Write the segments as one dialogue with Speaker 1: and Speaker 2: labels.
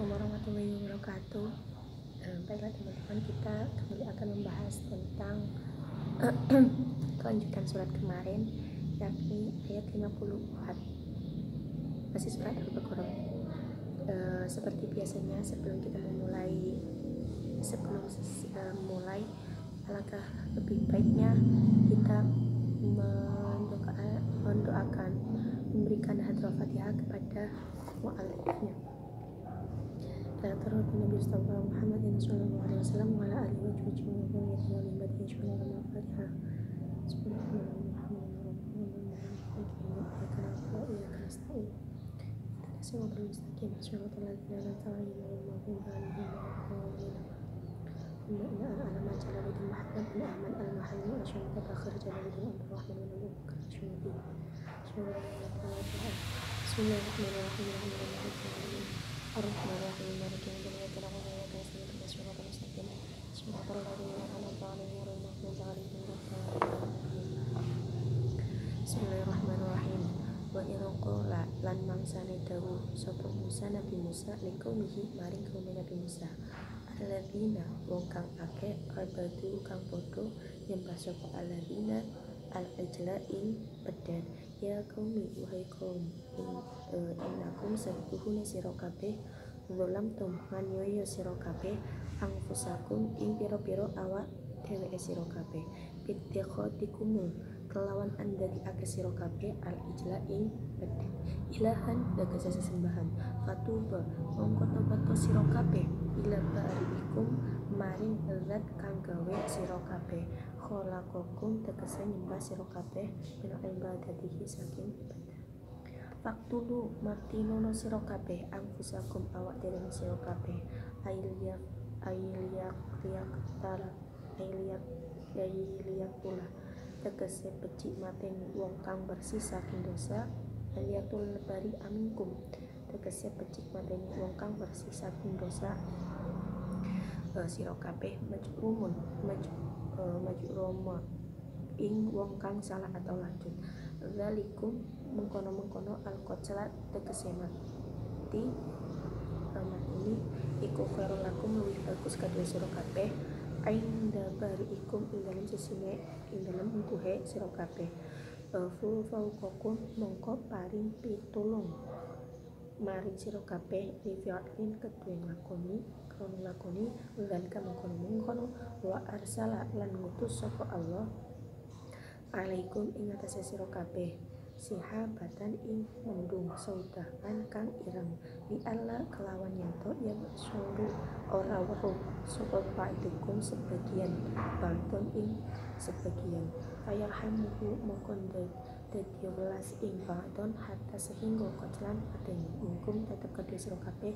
Speaker 1: Assalamualaikum warahmatullahi wabarakatuh. Baiklah teman-teman, kita kembali akan membahas tentang kelanjutan surat kemarin, yakni ayat 54, masih surat Al-Baqarah. Seperti biasanya sebelum kita memulai alangkah lebih baiknya kita mendoakan, memberikan hadrah Fatihah kepada mu'alifnya. Nabi Mustafa Muhammad sallallahu alaihi wasallam wa ala alihi wa Bismillahirrahmanirrahim. Wa irqala lan mangsane dawuh sapa Musa Nabi Musa liqaumihi maring kaum Nabi Musa, alladzina wong kang akeh abadu kang padha nyembah sapa alladzina al-ijla ing pedhan. Ya qaumi wahai kaum, innakum sabuhune sira kabeh zalam tum nganiaya sira kabeh angfusakum ing pira-pira awak dheweke sira kabeh bittikhatikum kelawan andadi akeh sira kabeh al-ijla ing pedhe ilahan tegese sesembahan fatuba mongko tobat sira kabeh ila barikum maring zat kang gawe sira kabeh khalaqakum tegese nyembah sira kabeh min ibadatihi saking ibadah. Faktulu martinono sira kabeh angfusakum awak dhewe sira kabeh ailiyak pula tegese becik mateni wong kang bersih saking dosa. Aliyatul bari aminkum tegese becik mateni wong kang bersih saking dosa. Sira kabeh majrumun ing wong kang salah atau lanjut. Zalikum mengkono al-qatla tegese mati. Ini iku khairul lakum luwih bagus kadue sira kabeh ainda bariikum ing dalem sesine ing dalem untuhe sira kabeh. Fu fauqakum mongko paring pitulung maring sira kabeh lifi'atin kedue nglakoni zalika mengkono wa arsala lan ngutus sapa Allah alaikum ing atase sira kabeh sihabatan ing mendung saudakan kang ireng li alla kelawan yanto yang suru ora weruh sapa fa'idukum sebagian banton ing sebagian ayarhamuhu mongkon dadi welas ing banton hatta sehingga koclan pateni ingkum tetep kedhe sira kabeh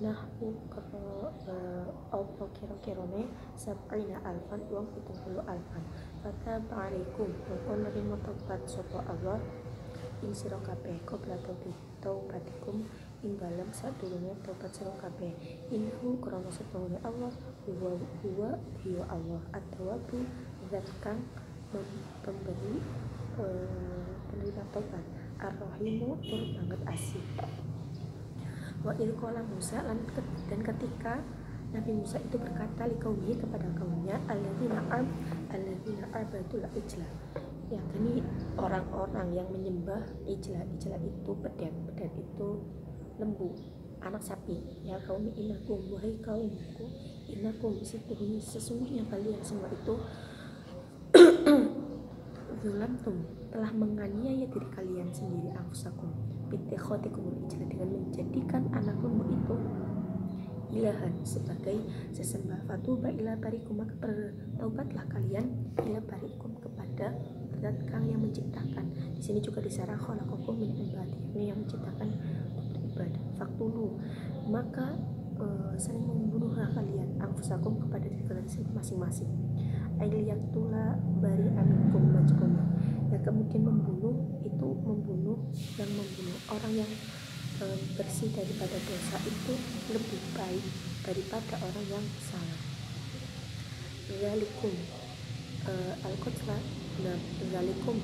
Speaker 1: nahku apa kira-kirane sab'ina alfan wong 70 alfan fata ba'alikum mongkon nerima tobat sapa Allah ing sira kabeh qabla taubatikum ing dalem sadurunge tobat sira kabeh inhu krana satune Allah huwa Allah at-tawwabu zat kang pemberi penerima tobat ar-rahimu tur banget asih. Wa ilqala Musa dan ketika Nabi Musa itu berkata liqaumihi kepada kaumnya alladzina abadul ijla, yakni orang-orang yang menyembah ijla itu pedhan itu lembu, anak sapi. Ya kaum innakum wahai kaumku innakum sesungguhnya kalian semua itu zulamtum telah menganiaya diri kalian sendiri angfusakum bittikhatikumul ijla dengan menjadikan anak lembu itu ilahan sebagai sesembah. Fatuba ila barikum maka bertaubatlah kalian ila barikum kepada zat kang yang menciptakan. Di sini juga disarah khalaqakum min ibadihi yang menciptakan untuk beribadah. Faktulu maka saling membunuhlah kalian angfusakum kepada diri kalian masing-masing. Ailiyaktula bari aminkum majkum. Yang kemudian membunuh yang membunuh orang yang bersih daripada dosa itu lebih baik daripada orang yang salah. Zalikum al-qatla zalikum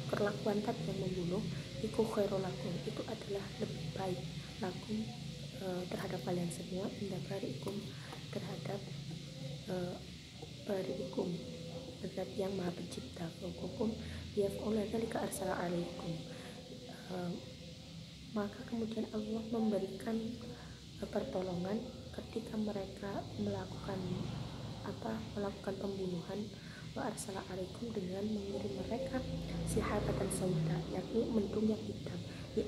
Speaker 1: perlakuan tadi yang membunuh iku khairul lakum itu adalah lebih baik lakum terhadap kalian semua, inda barikum, terhadap barikum, zat yang maha pencipta, hukum yaf'ula dzalika arsala alaikum. Maka kemudian Allah memberikan pertolongan ketika mereka melakukan pembunuhan, wa arsala alaikum, dengan mengirim mereka sihabatan sauda, yakni mendung yang hitam, di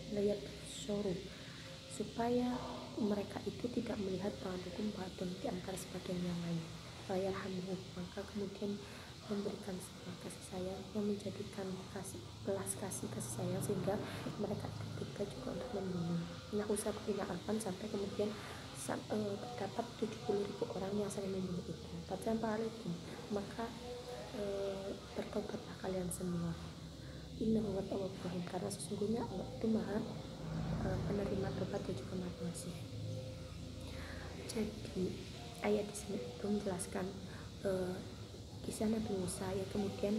Speaker 1: layabsuru, supaya mereka itu tidak melihat ba'dukum ba'dun, di antara sebagian yang lain. Fayarhamuhu, maka kemudian memberikan kasih sayang yang menjadikan belas kasih sayang, sehingga mereka ketika juga untuk membunuh. Nah, usabina alfan, sampai kemudian terdapat 70.000 orang yang saling membunuh itu. Fatampa alaikum, maka bertobatlah kalian semua. Innahu huwa tawwabur rahim, karena sesungguhnya Allah itu maha penerima tobat dan juga maha pengasih. Jadi ayat di sini itu menjelaskan kisah Nabi Musa yang kemudian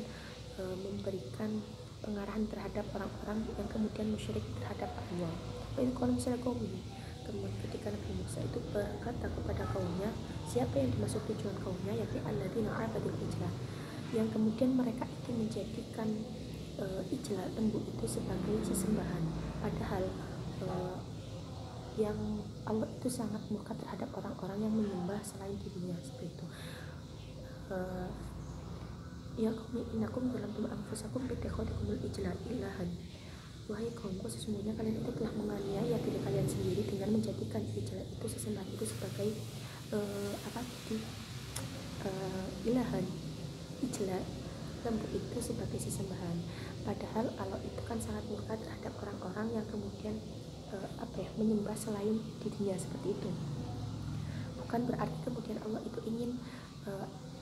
Speaker 1: memberikan pengarahan terhadap orang-orang yang kemudian musyrik terhadap Allah. Ini kalau misalnya kaum ini, kemudian ketika Nabi Musa itu berkata kepada kaumnya, siapa yang dimaksud tujuan kaumnya, yakni alladzina abadul ijlah, yang kemudian mereka itu menjadikan ijlah, lembu itu sebagai sesembahan, padahal yang Allah itu sangat murka terhadap orang-orang yang menyembah selain dirinya, seperti itu. Ya qaumi innakum zalamtum anfusakum bittakhadikumul ijla ilahan, wahai kaumku, sesungguhnya kalian itu telah menganiaya diri kalian sendiri dengan menjadikan ijla itu, sesembahan itu, sebagai ilahan. Ijla, lembu itu sebagai sesembahan, padahal Allah itu kan sangat murka terhadap orang-orang yang kemudian menyembah selain dirinya, seperti itu. Bukan berarti kemudian Allah itu ingin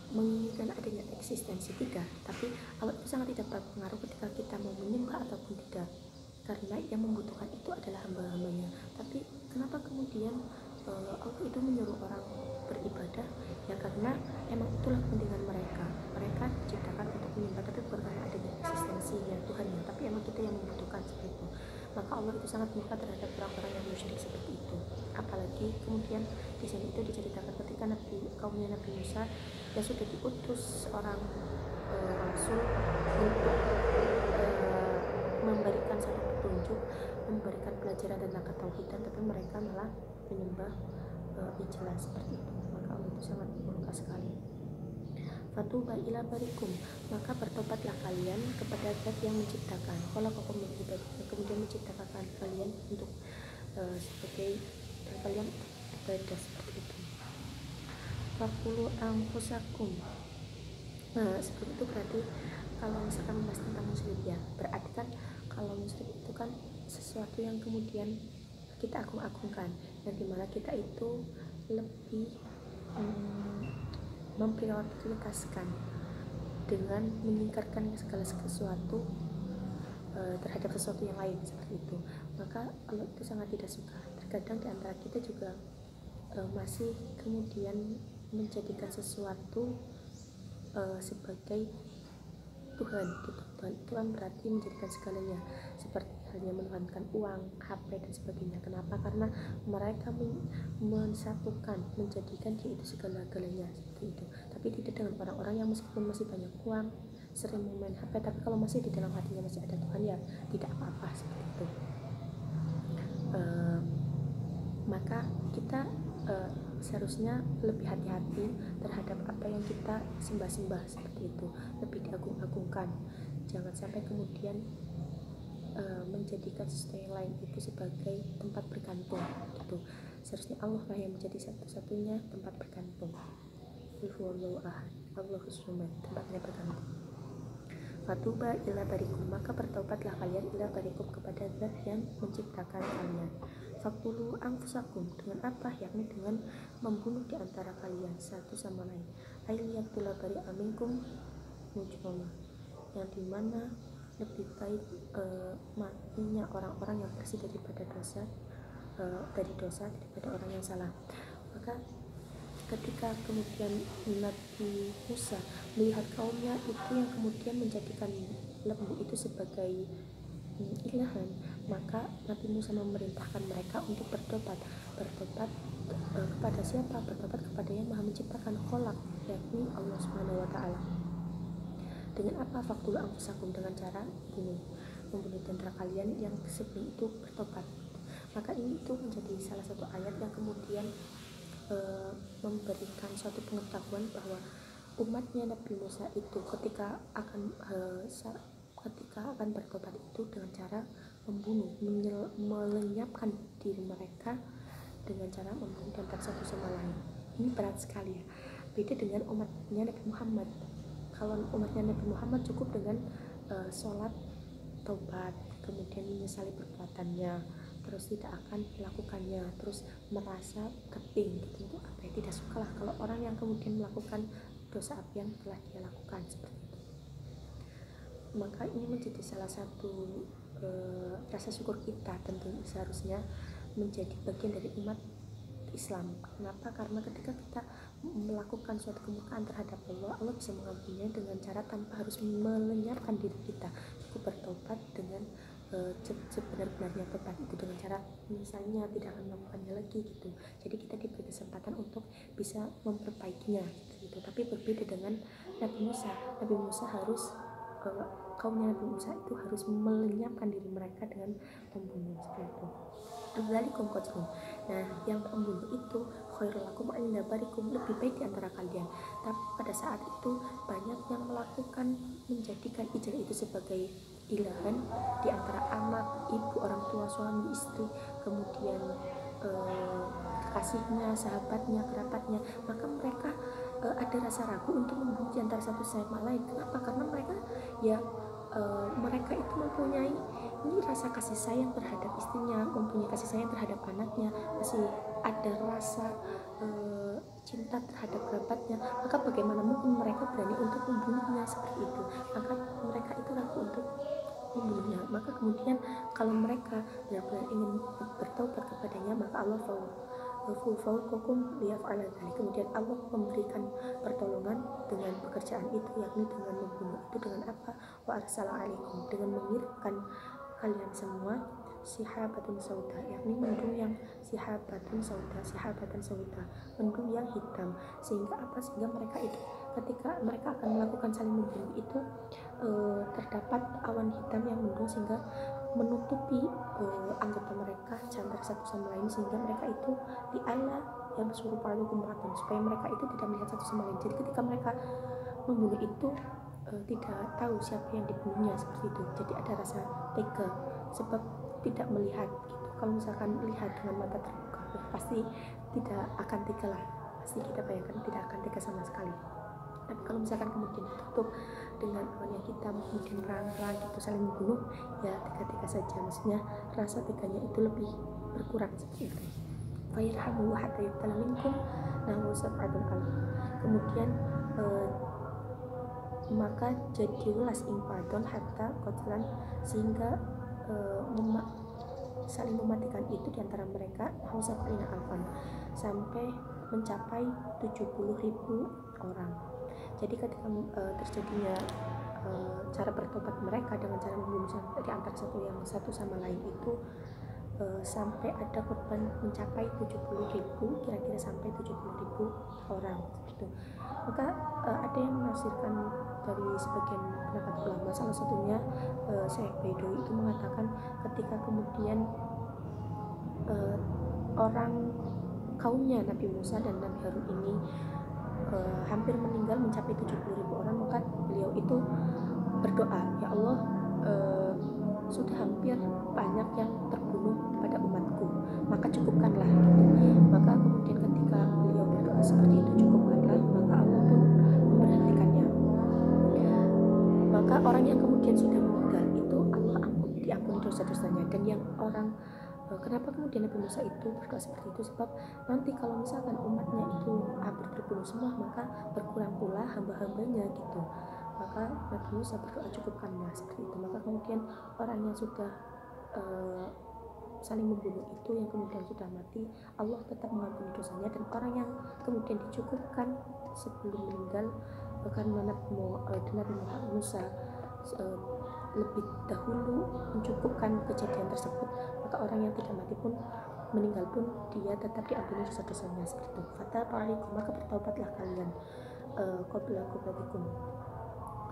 Speaker 1: menginginkan adanya eksistensi, tidak, tapi Allah itu sangat tidak berpengaruh ketika kita mau menyembah ataupun tidak, karena yang membutuhkan itu adalah hamba-hambanya. Tapi kenapa kemudian Allah itu menyuruh orang beribadah? Ya karena emang itulah kepentingan mereka diciptakan untuk menyembah, tapi bukan karena adanya eksistensinya Tuhannya, tapi emang kita yang membutuhkan, seperti itu. Maka Allah itu sangat murka terhadap orang-orang yang musyrik seperti itu. Apalagi kemudian di sini itu diceritakan ketika kaumnya Nabi Musa yang sudah diutus orang rasul untuk memberikan satu petunjuk, memberikan pelajaran tentang ketauhidan, tapi mereka malah menyembah ijlah, seperti itu. Maka Allah itu sangat murka sekali. Fatuba ila barikum, maka bertobatlah kalian kepada zat yang menciptakan, khalaqakum min ibadah, kemudian menciptakan kalian untuk sebagai, dan kalian ibadah, seperti itu. Fakulu anfusakum. Nah, seperti itu berarti kalau misalkan membahas tentang musyrik, ya berarti kan kalau musyrik itu kan sesuatu yang kemudian kita agung-agungkan, yang dimana kita itu lebih memprioritaskan dengan meningkatkan segala sesuatu terhadap sesuatu yang lain, seperti itu. Maka Allah itu sangat tidak suka. Terkadang di antara kita juga masih kemudian menjadikan sesuatu sebagai Tuhan, gitu. Tuhan itu kan berarti menjadikan segalanya, seperti halnya menuhankan uang, HP dan sebagainya. Kenapa? Karena mereka mensatukan, menjadikan dia itu segala-galanya, seperti itu. Tapi tidak dengan orang-orang yang meskipun masih banyak uang, sering main HP, tapi kalau masih di dalam hatinya masih ada Tuhan, ya tidak apa-apa, seperti itu. Maka kita seharusnya lebih hati-hati terhadap apa yang kita sembah-sembah, seperti itu, lebih diagung-agungkan. Jangan sampai kemudian menjadikan sesuatu yang lain itu sebagai tempat bergantung, gitu. Seharusnya Allah lah yang menjadi satu-satunya tempat bergantung. Allahu ahad, Allahus samad, tempatnya bergantung. Fatuba ila barikum, maka bertaubatlah kalian ila barikum, kepada zat yang menciptakan kalian. Fakulu anfusakum, dengan apa? Yakni dengan membunuh di antara kalian satu sama lain. Ailiyaktula bari aminkum mujrama, yang dimana lebih baik matinya orang-orang yang bersih daripada dosa, daripada orang yang salah. Maka ketika kemudian Nabi Musa melihat kaumnya itu yang kemudian menjadikan lembu itu sebagai ilahan, maka maka Nabi Musa memerintahkan mereka untuk bertobat kepada siapa? Bertobat kepada yang Maha Menciptakan, Kholaq, yakni Allah Subhanahu wa taala. Dengan apa? Faqtulu anfusakum, dengan cara membunuh tentara kalian yang sebelum itu bertobat. Maka ini itu menjadi salah satu ayat yang kemudian memberikan suatu pengetahuan bahwa umatnya Nabi Musa itu ketika akan bertobat itu dengan cara membunuh, melenyapkan diri mereka dengan cara membunuh antara satu sama lain. Ini berat sekali ya, beda dengan umatnya Nabi Muhammad. Kalau umatnya Nabi Muhammad cukup dengan sholat, taubat, kemudian menyesali perbuatannya, terus tidak akan melakukannya, terus merasa keping gitu, untuk apa ya, tidak sukalah kalau orang yang kemudian melakukan dosa apa yang telah dia lakukan, seperti itu. Maka ini menjadi salah satu rasa syukur kita, tentu seharusnya menjadi bagian dari umat Islam. Kenapa? Karena ketika kita melakukan suatu kemurkaan terhadap Allah bisa mengampuninya dengan cara tanpa harus melenyapkan diri kita. Cukup bertobat dengan sebenar-benarnya tobat itu, dengan cara misalnya tidak akan melakukannya lagi gitu. Jadi kita diberi kesempatan untuk bisa memperbaikinya gitu. Tapi berbeda dengan Nabi Musa. Nabi Musa harus kaumnya Nabi Musa itu harus melenyapkan diri mereka dengan membunuh, seperti itu. Dzalikum qatlun. Nah, yang membunuh itu khairul lakum inda barikum, lebih baik di antara kalian. Tapi pada saat itu banyak yang melakukan menjadikan ijal itu sebagai ilahan di antara anak, ibu, orang tua, suami, istri, kemudian kekasihnya, sahabatnya, kerabatnya. Maka mereka ada rasa ragu untuk membunuh di antara satu sama lain. Kenapa? Karena mereka itu mempunyai ini rasa kasih sayang terhadap istrinya, mempunyai kasih sayang terhadap anaknya, masih ada rasa cinta terhadap kerabatnya. Maka bagaimana mungkin mereka berani untuk membunuhnya seperti itu? Maka mereka itu ragu untuk membunuhnya. Maka kemudian kalau mereka benar-benar ingin bertaubat kepadanya, maka Allah kemudian Allah memberikan pertolongan dengan pekerjaan itu, yakni dengan membunuh itu. Dengan apa? Wa arsala alaikum, dengan mengirimkan kalian semua sihabatun sauda, yakni mendung yang sihabatan sauda, mendung yang hitam. Sehingga apa? Sehingga mereka itu ketika mereka akan melakukan saling membunuh itu terdapat awan hitam yang mendung sehingga menutupi anggota mereka antara satu sama lain, sehingga mereka itu diala yang suruh palu kumpatan, supaya mereka itu tidak melihat satu sama lain. Jadi ketika mereka membunuh itu tidak tahu siapa yang dibunuhnya, seperti itu. Jadi ada rasa tega sebab tidak melihat gitu. Kalau misalkan melihat dengan mata terbuka pasti tidak akan tega lah, pasti kita bayangkan tidak akan tega sama sekali. Tapi kalau misalkan kemudian ditutup dengan awan yang hitam, kemudian perang-perang gitu saling membunuh, ya tega-tega saja, maksudnya rasa teganya itu lebih berkurang, seperti itu. Fayarhamu hatta yuqtala minkum nahu sab'atun alf. Kemudian maka jadilah ingpadon hatta qatlan, sehingga saling mematikan itu diantara mereka nahu sab'ina alfan, sampai mencapai 70.000 orang. Jadi ketika terjadinya cara bertobat mereka dengan cara membunuh di antara satu sama lain itu sampai ada korban mencapai 70.000, kira-kira sampai 70.000 orang gitu. Maka ada yang menafsirkan dari sebagian pendapat ulama, salah satunya Syekh Baidowi itu mengatakan ketika kemudian orang kaumnya Nabi Musa dan Nabi Harun ini hampir meninggal, mencapai 70.000 orang, maka beliau itu berdoa, ya Allah, sudah hampir banyak yang terbunuh pada umatku, maka cukupkanlah gitu. Maka kemudian ketika beliau berdoa seperti itu, cukupkanlah, maka Allah pun memberhentikannya. Maka orang yang kemudian sudah meninggal itu Allah diampuni dosa-dosanya. Dan yang orang kenapa kemudian Nabi Musa itu berdoa seperti itu? Sebab nanti kalau misalkan umatnya itu hampir terbunuh semua, maka berkurang pula hamba-hambanya gitu. Maka Nabi Musa berdoa cukupkanlah, seperti itu. Maka kemudian orang yang sudah saling membunuh itu, yang kemudian sudah mati, Allah tetap mengampuni dosanya. Dan orang yang kemudian dicukupkan sebelum meninggal, karena Nabi Musa lebih dahulu mencukupkan kejadian tersebut, maka orang yang tidak mati pun meninggal pun dia tetap diampuni dosa-dosanya seperti itu. Fataharikum, maka bertaubatlah kalian qabla taubatikum,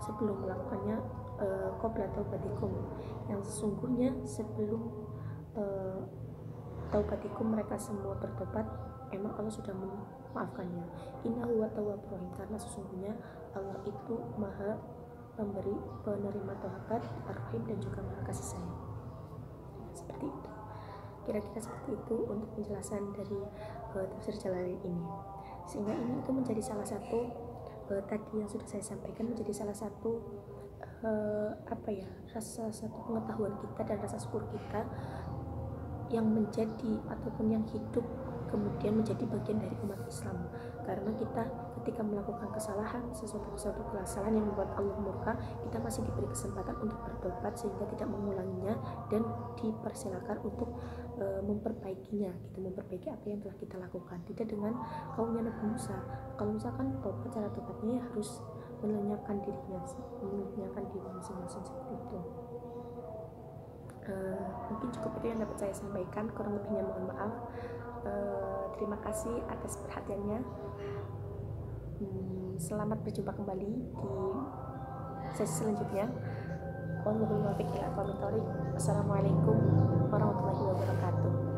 Speaker 1: sebelum melakukannya, qabla taubatikum, yang sesungguhnya sebelum taubatikum mereka semua bertobat, emang Allah sudah memaafkannya. Innahu wa tawwabur rahim, karena sesungguhnya Allah itu maha pemberi penerima taubat, ar-rahim, dan juga maha kasih sayang. Seperti itu, kira-kira seperti itu untuk penjelasan dari tafsir Jalalain ini. Sehingga ini itu menjadi salah satu tadi yang sudah saya sampaikan, menjadi salah satu rasa satu pengetahuan kita dan rasa syukur kita yang menjadi ataupun yang hidup kemudian menjadi bagian dari umat Islam. Karena kita ketika melakukan kesalahan, sesuatu kesalahan yang membuat Allah murka, kita masih diberi kesempatan untuk bertobat sehingga tidak mengulanginya, dan dipersilakan untuk memperbaikinya, gitu, memperbaiki apa yang telah kita lakukan. Tidak dengan kaumnya Nabi Musa. Kalau misalkan tobat, cara tobatnya harus melenyapkan dirinya masing-masing seperti itu. Mungkin cukup itu yang dapat saya sampaikan, kurang lebihnya mohon maaf. Terima kasih atas perhatiannya. Selamat berjumpa kembali di sesi selanjutnya. Wassalamualaikum warahmatullahi wabarakatuh.